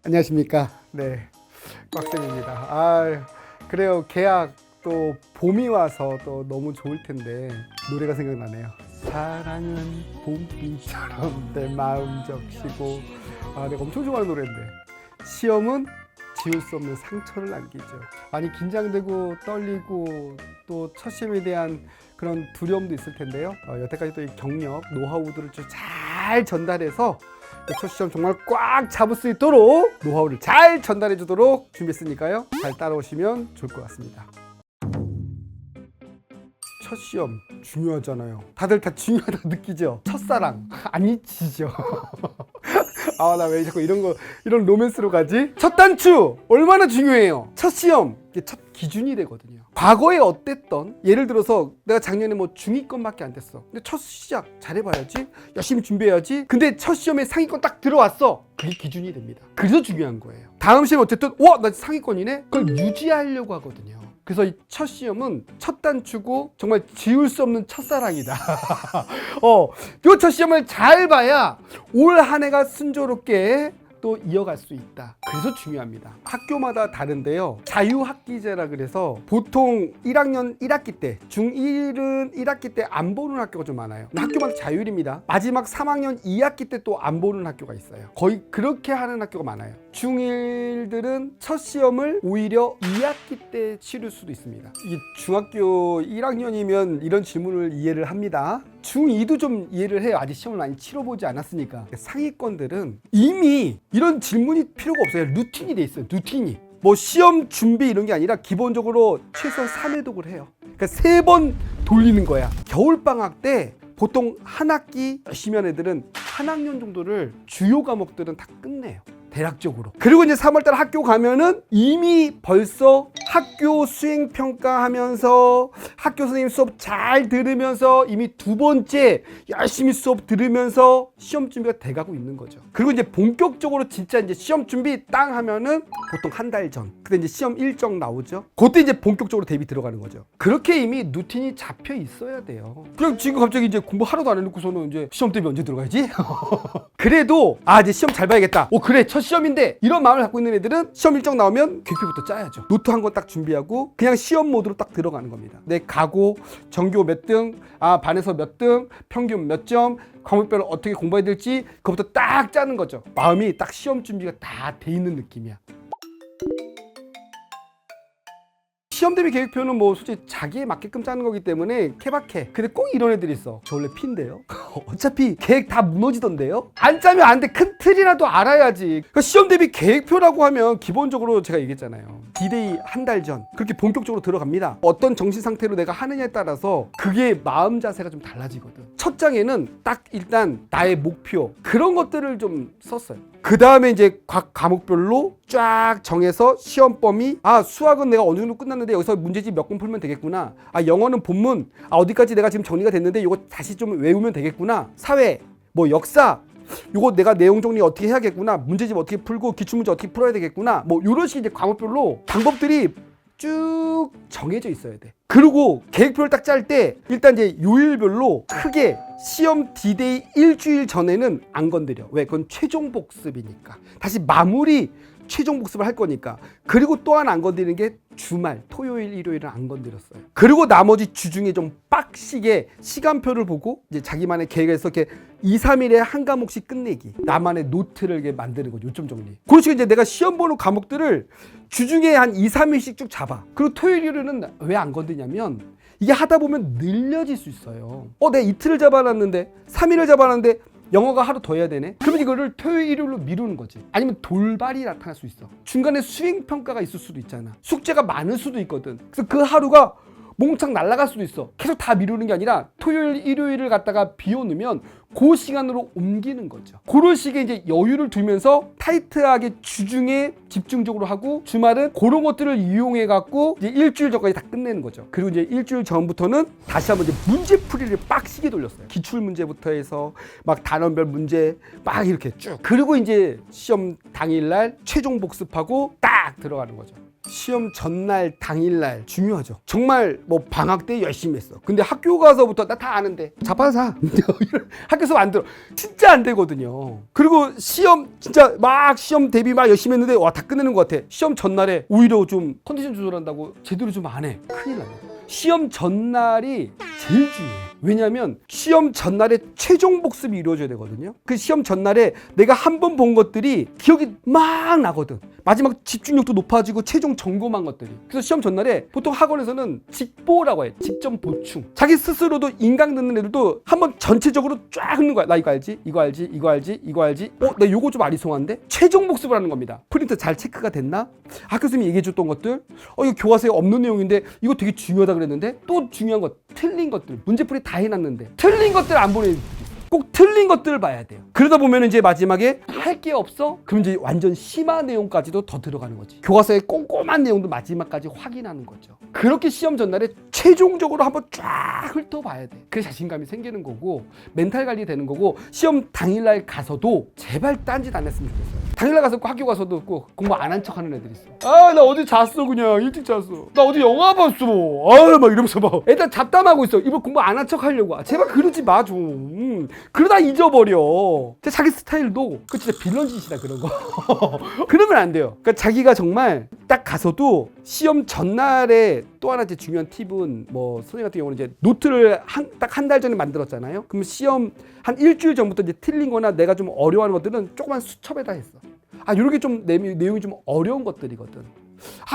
안녕하십니까. 네, 꽉쌤입니다. 그래요. 계약 또 봄이 와서 또 너무 좋을 텐데 노래가 생각나네요. 사랑은 봄비처럼 내 마음 적시고. 내가 엄청 좋아하는 노래인데. 시험은 지울 수 없는 상처를 남기죠. 많이 긴장되고 떨리고 또 첫 시험에 대한 그런 두려움도 있을 텐데요. 여태까지 또 이 경력, 노하우들을 잘 전달해서 첫 시험 정말 꽉 잡을 수 있도록 노하우를 잘 전달해 주도록 준비했으니까요. 잘 따라오시면 좋을 것 같습니다. 첫 시험 중요하잖아요. 다들 다 중요하다고 느끼죠? 첫사랑 안 잊히죠? 나 왜 자꾸 이런 로맨스로 가지? 첫 단추 얼마나 중요해요. 첫 시험 이게 첫 기준이 되거든요. 과거에 어땠던, 예를 들어서 내가 작년에 뭐 중위권밖에 안 됐어. 근데 첫 시작 잘해봐야지, 열심히 준비해야지. 근데 첫 시험에 상위권 딱 들어왔어. 그게 기준이 됩니다. 그래서 중요한 거예요. 다음 시험 어쨌든 나 상위권이네. 그걸 유지하려고 하거든요. 그래서 이 첫 시험은 첫 단추고 정말 지울 수 없는 첫사랑이다. 요 첫 시험을 잘 봐야 올 한 해가 순조롭게 또 이어갈 수 있다. 그래서 중요합니다. 학교마다 다른데요. 자유학기제라 그래서 보통 1학년 1학기 때, 중1은 1학기 때 안 보는 학교가 좀 많아요. 학교마다 자율입니다. 마지막 3학년 2학기 때 또 안 보는 학교가 있어요. 거의 그렇게 하는 학교가 많아요. 중1들은 첫 시험을 오히려 2학기 때 치를 수도 있습니다. 이 중학교 1학년이면 이런 질문을 이해를 합니다. 중2도 좀 이해를 해요. 아직 시험을 많이 치러보지 않았으니까. 상위권들은 이미 이런 질문이 필요가 없어요. 루틴이 돼 있어요. 루틴이. 뭐 시험 준비 이런 게 아니라 기본적으로 최소한 3회독을 해요. 그러니까 3번 돌리는 거야. 겨울방학 때 보통 한 학기 열심히 한 애들은 한 학년 정도를 주요 과목들은 다 끝내요. 대략적으로. 그리고 이제 3월달 학교 가면은 이미 벌써 학교 수행평가하면서 학교 선생님 수업 잘 들으면서 이미 두 번째 열심히 수업 들으면서 시험 준비가 돼가고 있는 거죠. 그리고 이제 본격적으로 진짜 이제 시험 준비 땅 하면은 보통 한 달 전. 그때 이제 시험 일정 나오죠. 그때 이제 본격적으로 대비 들어가는 거죠. 그렇게 이미 루틴이 잡혀 있어야 돼요. 그냥 지금 갑자기 이제 공부 하나도 안 해놓고서는 이제 시험 대비 언제 들어가야지? 그래도 이제 시험 잘 봐야겠다. 그래 첫 시험인데 이런 마음을 갖고 있는 애들은 시험 일정 나오면 계획표부터 짜야죠. 노트 한 권 딱 준비하고 그냥 시험 모드로 딱 들어가는 겁니다. 내 각오, 전교 몇 등, 반에서 몇 등, 평균 몇 점, 과목별로 어떻게 공부해야 될지 그것부터 딱 짜는 거죠. 마음이 딱 시험 준비가 다 돼 있는 느낌이야. 시험 대비 계획표는 뭐 솔직히 자기에 맞게끔 짜는 거기 때문에 케바케. 근데 꼭 이런 애들이 있어. 저 원래 P인데요. 어차피 계획 다 무너지던데요. 안 짜면 안 돼. 큰 틀이라도 알아야지. 그러니까 시험 대비 계획표라고 하면 기본적으로 제가 얘기했잖아요. D-Day 한 달 전 그렇게 본격적으로 들어갑니다. 어떤 정신 상태로 내가 하느냐에 따라서 그게 마음 자세가 좀 달라지거든. 첫 장에는 딱 일단 나의 목표 그런 것들을 좀 썼어요. 그 다음에 이제 각 과목별로 쫙 정해서 시험 범위, 수학은 내가 어느 정도 끝났는데 여기서 문제집 몇 권 풀면 되겠구나. 영어는 본문, 어디까지 내가 지금 정리가 됐는데 이거 다시 좀 외우면 되겠구나. 사회, 뭐 역사, 이거 내가 내용 정리 어떻게 해야겠구나. 문제집 어떻게 풀고 기출문제 어떻게 풀어야 되겠구나. 뭐 이런 식의 이제 과목별로 방법들이 쭉 정해져 있어야 돼. 그리고 계획표를 딱 짤 때 일단 이제 요일별로 크게 시험 D-Day 일주일 전에는 안 건드려. 왜? 그건 최종 복습이니까. 다시 마무리 최종 복습을 할 거니까. 그리고 또 하나 안 건드리는 게 주말, 토요일, 일요일은 안 건드렸어요. 그리고 나머지 주 중에 좀 빡시게 시간표를 보고 이제 자기만의 계획에서 이렇게 2, 3일에 한 과목씩 끝내기. 나만의 노트를 이렇게 만드는 거죠. 요점 정리. 그런 식으로 이제 내가 시험 보는 과목들을 주중에 한 2, 3일씩 쭉 잡아. 그리고 토요일, 일요일은 왜 안 건드냐면 이게 하다 보면 늘려질 수 있어요. 내가 이틀을 잡아놨는데 3일을 잡아놨는데 영어가 하루 더 해야 되네? 그러면 이거를 토요일, 일요일로 미루는 거지. 아니면 돌발이 나타날 수 있어. 중간에 수행평가가 있을 수도 있잖아. 숙제가 많을 수도 있거든. 그래서 그 하루가 몽창 날아갈 수도 있어. 계속 다 미루는 게 아니라 토요일, 일요일을 갖다가 비워놓으면 그 시간으로 옮기는 거죠. 그런 식의 이제 여유를 두면서 타이트하게 주중에 집중적으로 하고 주말은 그런 것들을 이용해 갖고 이제 일주일 전까지 다 끝내는 거죠. 그리고 이제 일주일 전부터는 다시 한번 이제 문제풀이를 빡시게 돌렸어요. 기출 문제부터 해서 막 단원별 문제 막 이렇게 쭉. 그리고 이제 시험 당일날 최종 복습하고 딱 들어가는 거죠. 시험 전날 당일날 중요하죠. 정말 뭐 방학 때 열심히 했어. 근데 학교 가서부터 나 다 아는데 자빠사 학교 수업 안 들어. 진짜 안 되거든요. 그리고 시험 진짜 막 시험 대비 막 열심히 했는데 와 다 끝내는 것 같아. 시험 전날에 오히려 좀 컨디션 조절한다고 제대로 좀 안 해. 큰일 납니다. 시험 전날이 제일 중요해. 왜냐하면 시험 전날에 최종 복습이 이루어져야 되거든요. 그 시험 전날에 내가 한 번 본 것들이 기억이 막 나거든. 마지막 집중력도 높아지고 최종 점검한 것들이. 그래서 시험 전날에 보통 학원에서는 직보라고 해. 직전 보충. 자기 스스로도 인강 듣는 애들도 한번 전체적으로 쫙 읽는 거야. 나 이거 알지? 이거 알지? 이거 알지? 이거 알지? 나 요거 좀 아리송한데? 최종 복습을 하는 겁니다. 프린트 잘 체크가 됐나? 학교 선생님이 얘기해줬던 것들? 이거 교과서에 없는 내용인데 이거 되게 중요하다 그랬는데 또 중요한 것, 틀린 것들. 문제풀이 다 해놨는데 틀린 것들 안 보내. 꼭 틀린 것들을 봐야 돼요. 그러다 보면 이제 마지막에 할 게 없어? 그럼 이제 완전 심한 내용까지도 더 들어가는 거지. 교과서의 꼼꼼한 내용도 마지막까지 확인하는 거죠. 그렇게 시험 전날에 최종적으로 한번 쫙 훑어봐야 돼. 그래 자신감이 생기는 거고 멘탈 관리 되는 거고 시험 당일날 가서도 제발 딴짓 안 했으면 좋겠어요. 당일날 가서 학교 가서도 꼭 공부 안 한 척 하는 애들 있어. 나 어디 잤어 그냥 일찍 잤어. 나 어디 영화 봤어. 막 이러면서 막 애들 잡담하고 있어. 이번 공부 안 한 척 하려고. 제발 그러지 마 좀. 그러다 잊어버려. 자기 스타일도 그 진짜 빌런 짓이다 그런 거. 그러면 안 돼요. 그러니까 자기가 정말 딱 가서도 시험 전날에 또 하나 이제 중요한 팁은 뭐 선생님 같은 경우는 이제 노트를 딱 한 달 전에 만들었잖아요. 그럼 시험 한 일주일 전부터 이제 틀린 거나 내가 좀 어려워하는 것들은 조그만 수첩에다 했어. 요렇게 좀 내용이 좀 어려운 것들이거든.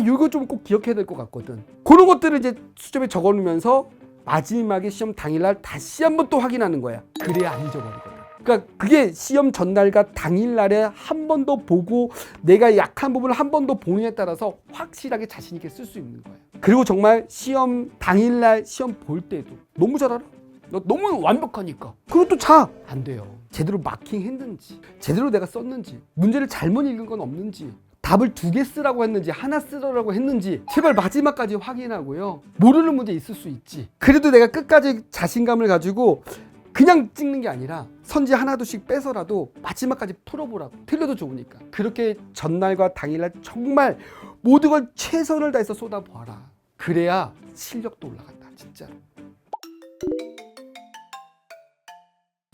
이거 좀 꼭 기억해야 될 것 같거든. 그런 것들을 이제 수첩에 적어 놓으면서 마지막에 시험 당일날 다시 한번 또 확인하는 거야. 그래야 안 잊어버리거든. 그러니까 그게 시험 전날과 당일날에 한 번 더 보고 내가 약한 부분을 한 번 더 보느냐에 따라서 확실하게 자신 있게 쓸 수 있는 거야. 그리고 정말 시험 당일날 시험 볼 때도 너무 잘 알아. 너 너무 완벽하니까. 그것도 안 돼요. 제대로 마킹했는지, 제대로 내가 썼는지, 문제를 잘못 읽은 건 없는지, 답을 2개 쓰라고 했는지 하나 쓰라고 했는지 제발 마지막까지 확인하고요. 모르는 문제 있을 수 있지. 그래도 내가 끝까지 자신감을 가지고 그냥 찍는 게 아니라 선지 하나둘씩 빼서라도 마지막까지 풀어보라고. 틀려도 좋으니까. 그렇게 전날과 당일날 정말 모든 걸 최선을 다해서 쏟아봐라. 그래야 실력도 올라간다 진짜로.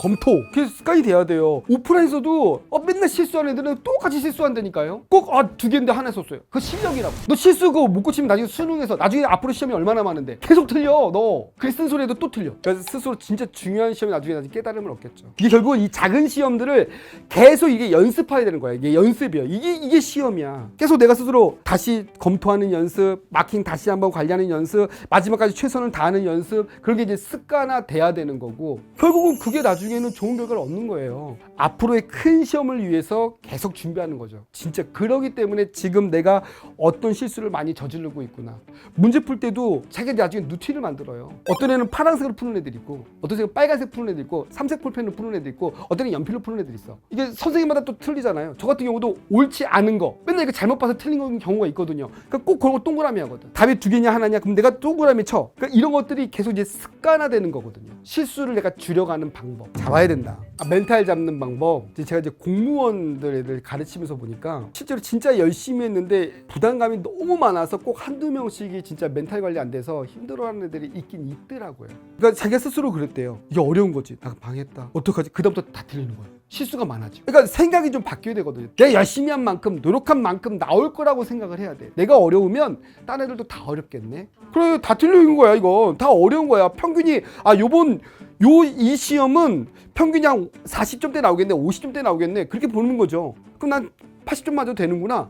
검토. 그게 습관이 돼야 돼요. 오프라인에서도 맨날 실수하는 애들은 똑같이 실수한다니까요. 꼭 2개인데 하나 썼어요. 그거 실력이라고. 너 실수 그거 못 고치면 나중에 수능에서 나중에 앞으로 시험이 얼마나 많은데 계속 틀려 너. 그래 쓴 소리에도 또 틀려. 그래서 스스로 진짜 중요한 시험이 나중에 깨달음을 얻겠죠. 이게 결국은 이 작은 시험들을 계속 이게 연습해야 되는 거야. 이게 연습이에요. 이게 시험이야. 계속 내가 스스로 다시 검토하는 연습, 마킹 다시 한번 관리하는 연습, 마지막까지 최선을 다하는 연습. 그런 게 이제 습관화 돼야 되는 거고 결국은 그게 나중에는 좋은 결과를 얻는 거예요. 앞으로의 큰 시험을 위해서 계속 준비하는 거죠. 진짜 그러기 때문에 지금 내가 어떤 실수를 많이 저지르고 있구나. 문제 풀 때도 자기가 나중에 누티를 만들어요. 어떤 애는 파란색으로 푸는 애들 있고 어떤 애는 빨간색 푸는 애들 있고 삼색 볼펜으로 푸는 애들 있고 어떤 애는 연필로 푸는 애들 있어. 이게 선생님마다 또 틀리잖아요. 저 같은 경우도 옳지 않은 거 맨날 이거 잘못 봐서 틀린 경우가 있거든요. 그러니까 꼭 그런 거 동그라미 하거든. 답이 2개냐 하나냐 그럼 내가 동그라미 쳐. 그러니까 이런 것들이 계속 이제 습관화되는 거거든요. 실수를 내가 줄여가는 방법 잡아야 된다. 멘탈 잡는 방법. 제가 이제 공무원들 애들 가르치면서 보니까 실제로 진짜 열심히 했는데 부담감이 너무 많아서 꼭 한두 명씩이 진짜 멘탈 관리 안 돼서 힘들어하는 애들이 있긴 있더라고요. 그러니까 자기가 스스로 그랬대요. 이게 어려운 거지. 나 망했다. 어떡하지? 그다음부터 다 틀리는 거야. 실수가 많아져. 그러니까 생각이 좀 바뀌어야 되거든요. 내가 열심히 한 만큼 노력한 만큼 나올 거라고 생각을 해야 돼. 내가 어려우면 딴 애들도 다 어렵겠네. 그래 다 틀리는 거야. 이거 다 어려운 거야. 평균이 요번 이 시험은 평균이 한 40점대 나오겠네 50점대 나오겠네 그렇게 보는 거죠. 그럼 난 80점 맞아도 되는구나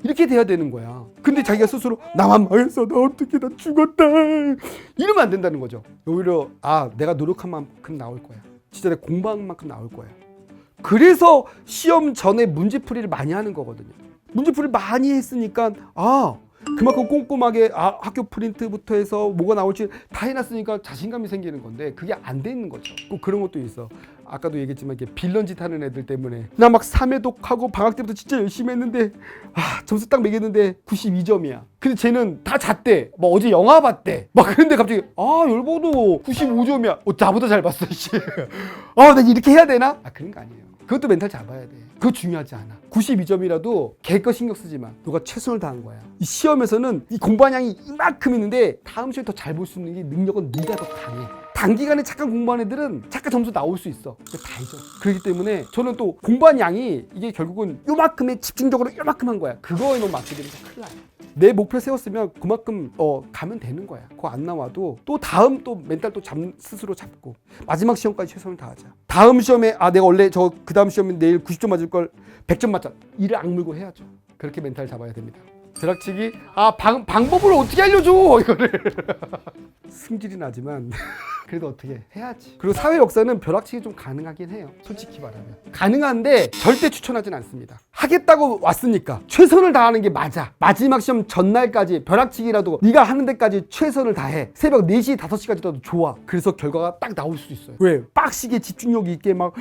이렇게 돼야 되는 거야. 근데 자기가 스스로 나만 망했어 나 어떻게 나 죽었다 이러면 안 된다는 거죠. 오히려 내가 노력한 만큼 나올 거야. 진짜 내가 공부한 만큼 나올 거야. 그래서 시험 전에 문제풀이를 많이 하는 거거든요. 문제풀이를 많이 했으니까 그만큼 꼼꼼하게 학교 프린트부터 해서 뭐가 나올지 다 해놨으니까 자신감이 생기는 건데 그게 안 되는 거죠. 꼭 그런 것도 있어. 아까도 얘기했지만 이게 빌런짓 하는 애들 때문에 나 막 3회독하고 방학 때부터 진짜 열심히 했는데 점수 딱 매겼는데 92점이야. 근데 쟤는 다 잤대. 막 어제 영화 봤대. 막 그런데 갑자기 열보도 95점이야. 나보다 잘 봤어. 나 이렇게 해야 되나? 그런 거 아니에요. 그것도 멘탈 잡아야 돼. 그거 중요하지 않아. 92점이라도 걔 거 신경 쓰지 마. 너가 최선을 다한 거야. 이 시험에서는 이 공부한 양이 이만큼 있는데 다음 시험에 더 잘 볼 수 있는 게 능력은 네가 더 강해. 단기간에 잠깐 공부한 애들은 잠깐 점수 나올 수 있어. 다 잊어. 그렇기 때문에 저는 또 공부한 양이 이게 결국은 요만큼에 집중적으로 요만큼 한 거야. 그거에 너무 맞게 되면 큰일 나요. 내 목표 세웠으면 그만큼 가면 되는 거야. 그거 안 나와도 또 다음 또 멘탈 또 스스로 잡고 마지막 시험까지 최선을 다하자. 다음 시험에 내가 원래 그 다음 시험에 내일 90점 맞을 걸 100점 맞자. 이를 악물고 해야죠. 그렇게 멘탈 잡아야 됩니다. 벼락치기 방법을 어떻게 알려줘 이거를 승질이 나지만 그래도 어떻게 해야지. 그리고 사회 역사는 벼락치기 좀 가능하긴 해요. 솔직히 말하면 가능한데 절대 추천하진 않습니다. 하겠다고 왔으니까 최선을 다하는 게 맞아. 마지막 시험 전날까지 벼락치기라도 네가 하는 데까지 최선을 다해. 새벽 4시 5시까지도 좋아. 그래서 결과가 딱 나올 수 있어요. 왜? 빡시게 집중력 있게 막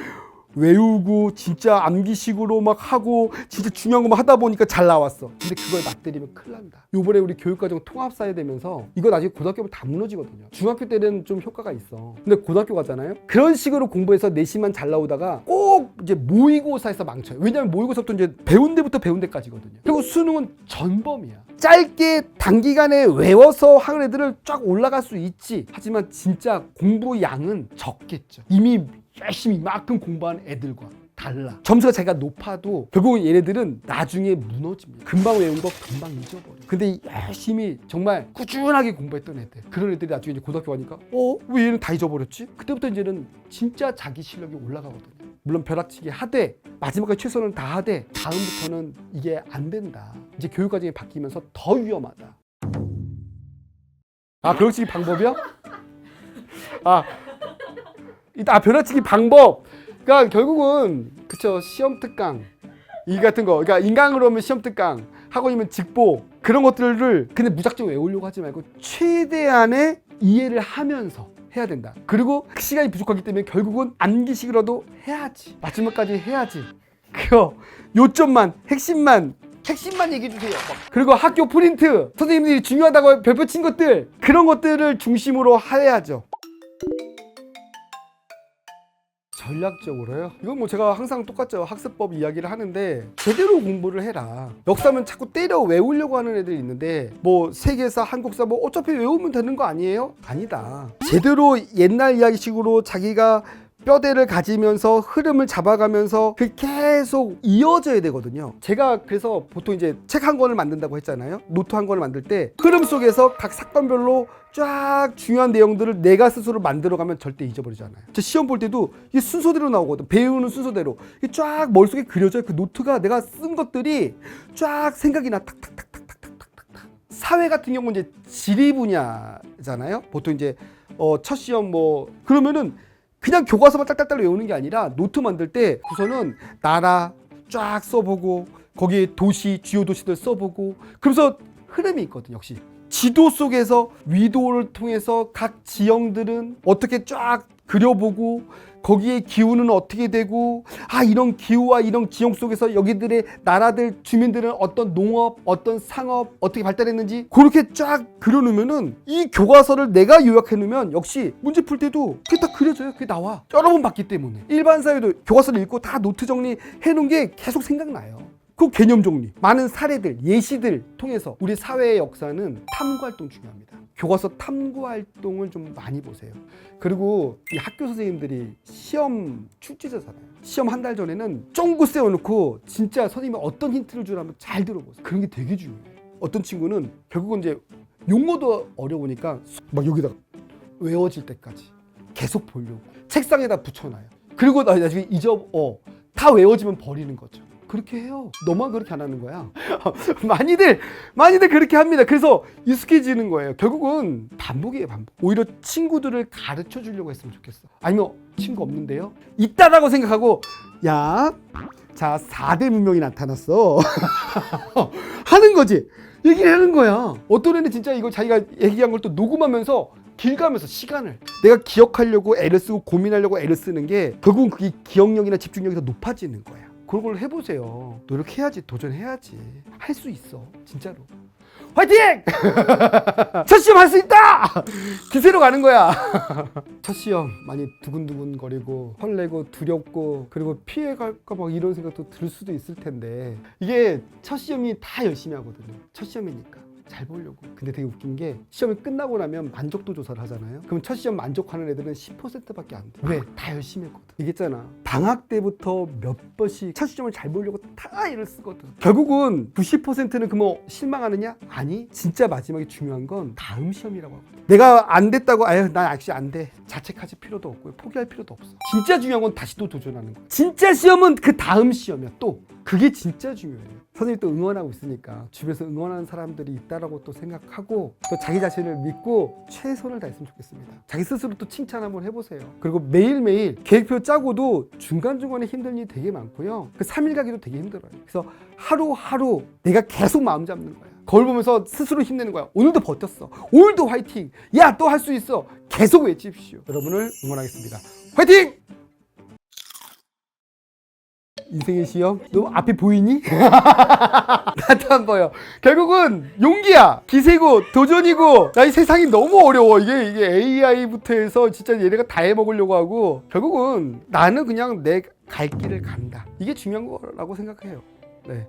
외우고 진짜 암기식으로 막 하고 진짜 중요한 거만 하다 보니까 잘 나왔어. 근데 그걸 맞들이면 큰일 난다. 요번에 우리 교육과정 통합사회 되면서 이거 나중에 고등학교 다 무너지거든요. 중학교 때는 좀 효과가 있어. 근데 고등학교 가잖아요. 그런 식으로 공부해서 내신만 잘 나오다가 꼭 이제 모의고사에서 망쳐요. 왜냐면 모의고사부터 이제 배운 데부터 배운 데까지거든요. 그리고 수능은 전범이야. 짧게 단기간에 외워서 하는 애들을 쫙 올라갈 수 있지. 하지만 진짜 공부 양은 적겠죠. 이미 열심히 이만큼 공부한 애들과 달라. 점수가 자기가 높아도 결국은 얘네들은 나중에 무너집니다. 금방 외운 거 금방 잊어버려. 근데 열심히 정말 꾸준하게 공부했던 애들, 그런 애들이 나중에 이제 고등학교 가니까 왜 얘는 다 잊어버렸지? 그때부터 이제는 진짜 자기 실력이 올라가거든요. 물론 벼락치기 하되 마지막까지 최선을 다하되 다음부터는 이게 안 된다. 이제 교육과정이 바뀌면서 더 위험하다. 벼락치기 방법이요? 벼락치기 방법. 그러니까 결국은 그쵸, 시험 특강 이 같은 거. 그러니까 인강으로 하면 시험 특강, 학원이면 직보, 그런 것들을 근데 무작정 외우려고 하지 말고 최대한의 이해를 하면서 해야 된다. 그리고 시간이 부족하기 때문에 결국은 암기식이라도 해야지. 마지막까지 해야지. 그거 요점만 핵심만 얘기해 주세요. 그리고 학교 프린트, 선생님들이 중요하다고 별표 친 것들, 그런 것들을 중심으로 해야죠. 전략적으로요? 이건 뭐 제가 항상 똑같죠. 학습법 이야기를 하는데 제대로 공부를 해라. 역사면 자꾸 때려 외우려고 하는 애들이 있는데 뭐 세계사, 한국사 뭐 어차피 외우면 되는 거 아니에요? 아니다. 제대로 옛날 이야기식으로 자기가 뼈대를 가지면서 흐름을 잡아가면서 그 계속 이어져야 되거든요. 제가 그래서 보통 이제 책 한 권을 만든다고 했잖아요. 노트 한 권을 만들 때 흐름 속에서 각 사건별로 쫙 중요한 내용들을 내가 스스로 만들어가면 절대 잊어버리지 않아요. 제 시험 볼 때도 이게 순서대로 나오거든. 배우는 순서대로 이게 쫙 머릿속에 그려져요. 그 노트가 내가 쓴 것들이 쫙 생각이 나. 탁탁탁탁탁탁탁탁. 사회 같은 경우는 이제 지리 분야잖아요. 보통 이제 첫 시험 그러면은 그냥 교과서만 딱딱딱 외우는 게 아니라 노트 만들 때 우선은 나라 쫙 써보고 거기에 도시, 주요 도시들 써보고 그러면서 흐름이 있거든. 역시 지도 속에서 위도를 통해서 각 지형들은 어떻게 쫙 그려보고 거기에 기후는 어떻게 되고 이런 기후와 이런 지형 속에서 여기들의 나라들 주민들은 어떤 농업, 어떤 상업 어떻게 발달했는지 그렇게 쫙 그려놓으면은 이 교과서를 내가 요약해 놓으면 역시 문제 풀 때도 그게 다 그려져요. 그게 나와. 여러 번 봤기 때문에. 일반 사회도 교과서를 읽고 다 노트 정리해 놓은 게 계속 생각나요. 그 개념 정리, 많은 사례들, 예시들 통해서 우리 사회의 역사는 탐구 활동 중요합니다. 교과서 탐구 활동을 좀 많이 보세요. 그리고 이 학교 선생님들이 시험 출제자잖아요. 시험 한 달 전에는 쫑긋 세워놓고 진짜 선생님이 어떤 힌트를 주라면 잘 들어보세요. 그런 게 되게 중요해요. 어떤 친구는 결국은 이제 용어도 어려우니까 막 여기다가 외워질 때까지 계속 보려고 책상에다 붙여놔요. 그리고 나중에 다 외워지면 버리는 거죠. 그렇게 해요. 너만 그렇게 안 하는 거야. 많이들 그렇게 합니다. 그래서 익숙해지는 거예요. 결국은 반복이에요, 반복. 오히려 친구들을 가르쳐 주려고 했으면 좋겠어. 아니면 친구 없는데요? 있다라고 생각하고 자 4대 문명이 나타났어. 하는 거지. 얘기를 하는 거야. 어떤 애는 진짜 이거 자기가 얘기한 걸 또 녹음하면서 길 가면서 시간을 내가 기억하려고 애를 쓰고 고민하려고 애를 쓰는 게 결국은 그게 기억력이나 집중력이 더 높아지는 거야. 그런 걸 해보세요. 노력해야지, 도전해야지. 할 수 있어, 진짜로. 화이팅! 첫 시험 할 수 있다! 기세로 가는 거야. 첫 시험 많이 두근두근거리고 설레고 두렵고 그리고 피해갈까 막 이런 생각도 들 수도 있을 텐데 이게 첫 시험이 다 열심히 하거든요. 첫 시험이니까. 잘 보려고. 근데 되게 웃긴 게 시험이 끝나고 나면 만족도 조사를 하잖아요. 그럼 첫 시험 만족하는 애들은 10%밖에 안 돼. 왜? 다 열심히 했거든. 얘기했잖아. 방학 때부터 몇 번씩 첫 시험을 잘 보려고 다 애를 쓰거든. 결국은 90%는 그뭐 실망하느냐? 아니. 진짜 마지막에 중요한 건 다음 시험이라고 하거든. 내가 안 됐다고 아유 난 역시 안 돼. 자책하실 필요도 없고요. 포기할 필요도 없어. 진짜 중요한 건 다시 또 도전하는 거야. 진짜 시험은 그 다음 시험이야. 또 그게 진짜 중요해요. 선생님이 또 응원하고 있으니까 주변에서 응원하는 사람들이 있다라고 또 생각하고 또 자기 자신을 믿고 최선을 다했으면 좋겠습니다. 자기 스스로 또 칭찬 한번 해보세요. 그리고 매일매일 계획표 짜고도 중간중간에 힘든 일이 되게 많고요. 그 3일 가기도 되게 힘들어요. 그래서 하루하루 내가 계속 마음 잡는 거야. 거울 보면서 스스로 힘내는 거야. 오늘도 버텼어. 오늘도 화이팅. 야, 또 할 수 있어. 계속 외치십시오. 여러분을 응원하겠습니다. 화이팅! 인생의 시험? 너 앞에 보이니? 나도 안 보여. 결국은 용기야. 기세고 도전이고. 나 이 세상이 너무 어려워. 이게 AI부터 해서 진짜 얘네가 다 해먹으려고 하고 결국은 나는 그냥 내 갈 길을 간다. 이게 중요한 거라고 생각해요. 네.